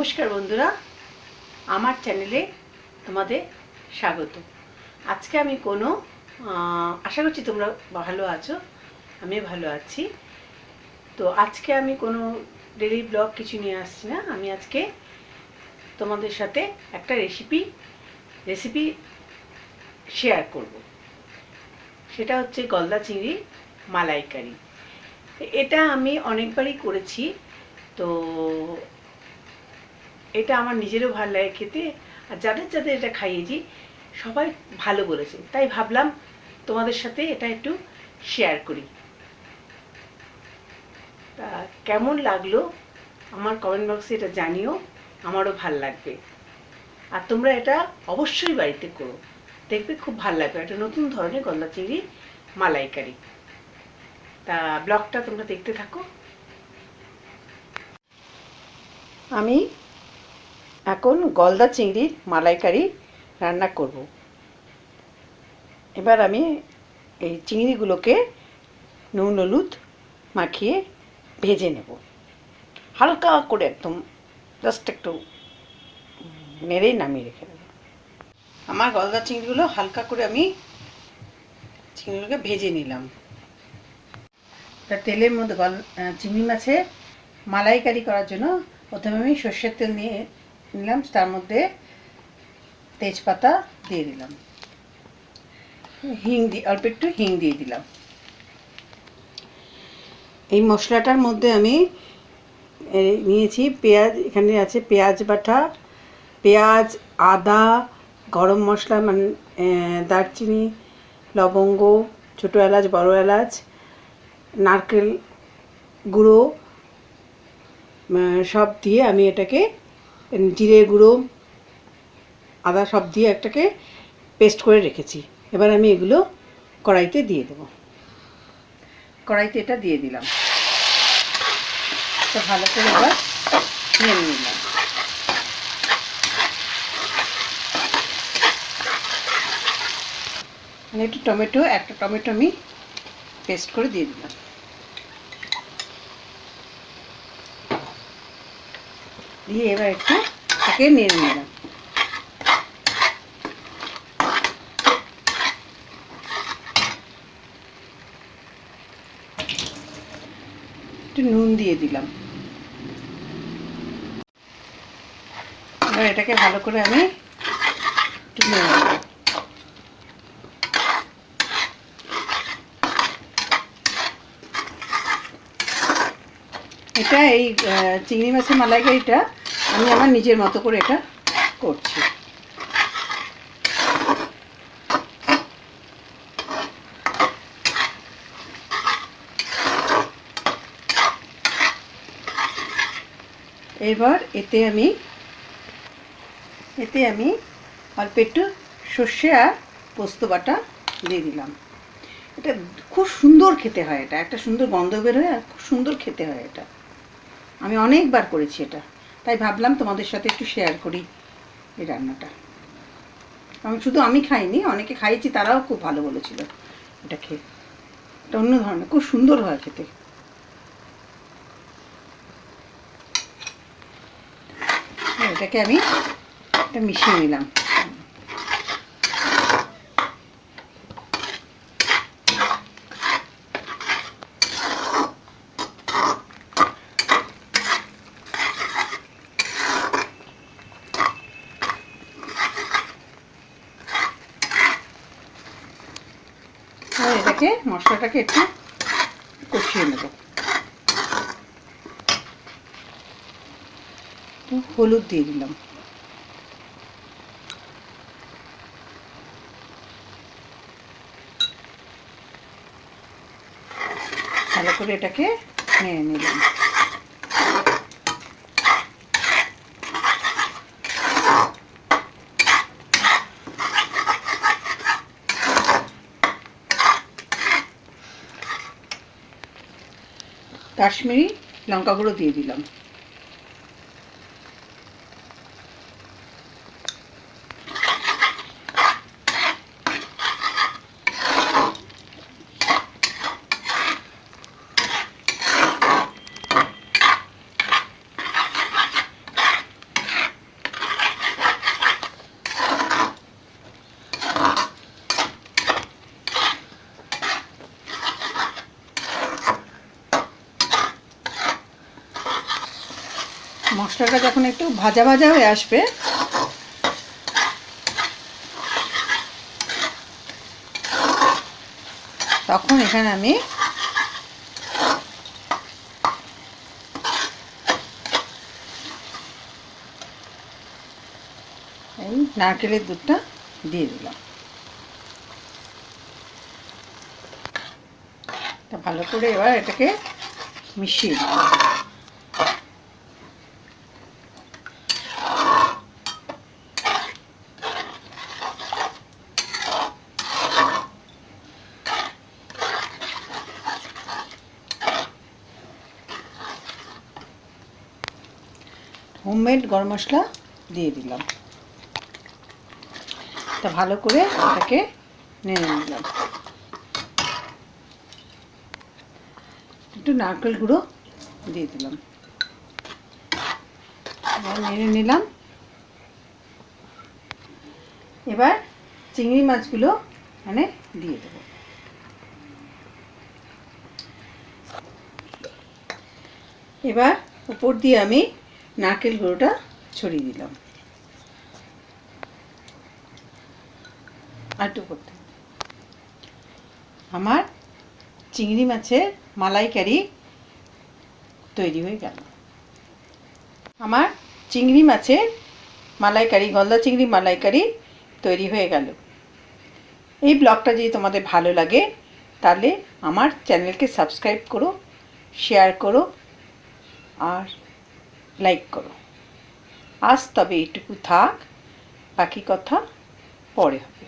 নমস্কার বন্ধুরা, আমার চ্যানেলে তোমাদের স্বাগত। আজকে আমি কোনো আশা করছি তোমরা ভালো আছো, আমি ভালো আছি। তো আজকে আমি কোনো ডেইলি ব্লগ কিছু নিয়ে আসছি না। আমি আজকে তোমাদের সাথে একটা রেসিপি শেয়ার করব। সেটা হচ্ছে গলদা চিংড়ি মালাইকারি। এটা আমি অনেকবারই করেছি, তো এটা আমার নিজেরও ভালো লাগে খেতে, আর যাদের যাদের এটা খাইয়েছি সবাই ভালো বলেছে, তাই ভাবলাম তোমাদের সাথে এটা একটু শেয়ার করি। তা কেমন লাগলো আমার কমেন্ট বক্সে এটা জানিও, আমারও ভাল লাগবে। আর তোমরা এটা অবশ্যই বাড়িতে করো, দেখবে খুব ভালো লাগবে। একটা নতুন ধরনের গলদা চিংড়ি মালাইকারি। তা ব্লগটা তোমরা দেখতে থাকো। আমি এখন গলদা চিংড়ির মালাইকারি রান্না করব। এবার আমি এই চিংড়িগুলোকে নুন হলুদ মাখিয়ে ভেজে নেব, হালকা করে, একদম জাস্ট একটু নেড়েই নামিয়ে রেখে দেবো। আমার গলদা চিংড়িগুলো হালকা করে আমি চিংড়িগুলোকে ভেজে নিলাম। তা তেলের মধ্যে চিংড়ি মাছে মালাইকারি করার জন্য প্রথমে আমি সর্ষের তেল নিয়ে নিলাম, তার মধ্যে তেজপাতা দিয়ে দিলাম, অল্প একটু হিং দিয়ে দিলাম। এই মশলাটার মধ্যে আমি নিয়েছি পেঁয়াজ, এখানে আছে পেঁয়াজ বাটা, পেঁয়াজ, আদা, গরম মশলা মানে দারচিনি, লবঙ্গ, ছোটো এলাচ, বড় এলাচ, নারকেল গুঁড়ো সব দিয়ে আমি এটাকে, জিরে গুঁড়ো, আদা সব দিয়ে একটাকে পেস্ট করে রেখেছি। এবার আমি এগুলো কড়াইতে দিয়ে দেবো। কড়াইতে এটা দিয়ে দিলাম, তো ভালো করে এবার নেড়ে নিলাম। একটু একটা টমেটো আমি পেস্ট করে দিয়ে দিলাম। দিয়ে এবার একটু তাকে নেড়ে নিলাম। একটু নুন দিয়ে দিলাম। এবার এটাকে ভালো করে আমি একটু নেড়ে নেব। এটা এই চিংড়ি মাছের মালাইকারিটা আমি আমার নিজের মতো করে এটা করছি। এবার এতে আমি অল্প একটু সর্ষে আর পোস্ত বাটা দিয়ে দিলাম। এটা খুব সুন্দর খেতে হয়, এটা একটা সুন্দর গন্ধ বের হয় আর খুব সুন্দর খেতে হয়। এটা আমি অনেকবার করেছি এটা, তাই ভাবলাম তোমাদের সাথে একটু শেয়ার করি এই রান্নাটা। আমি খাইনি, অনেকে খাইয়েছি, তারাও খুব ভালো বলেছিল এটা খেয়ে। এটা অন্য ধরনের, খুব সুন্দর হয় খেতে। এটাকে আমি এটা মিশিয়ে নিলাম। এটাকে মশলাটাকে একটু কষিয়ে নেব। হলুদ দিয়ে দিলাম। ভালো করে এটাকে নেড়ে নিলাম। কাশ্মীরি লঙ্কা গুঁড়ো দিয়ে দিলাম। মশলাটা যখন একটু ভাজা ভাজা হয়ে আসবে তখন এখানে আমি এই নারকেলের দুধটা দিয়ে দিলাম। ভালো করে এবার এটাকে মিশিয়ে দিলাম। হোমমেড গরম মশলা দিয়ে দিলাম। তা ভালো করে এটাকে নেড়ে নিলাম। একটু নারকেল গুঁড়ো দিয়ে দিলাম, নেড়ে নিলাম। এবার চিংড়ি মাছগুলো মানে দিয়ে দেবো। এবার উপর দিয়ে আমি নারকেল গুঁড়োটা ছড়িয়ে দিলাম। আরেকটু করতে আমার চিংড়ি মাছের মালাইকারি তৈরি হয়ে গেল। আমার চিংড়ি মাছের মালাইকারি, গলদা চিংড়ি মালাইকারি তৈরি হয়ে গেল। এই ব্লগটা যদি তোমাদের ভালো লাগে তাহলে আমার চ্যানেলকে সাবস্ক্রাইব করো, শেয়ার করো আর লাইক করো। আজ তবে এইটুকু থাক, বাকি কথা পরে হবে।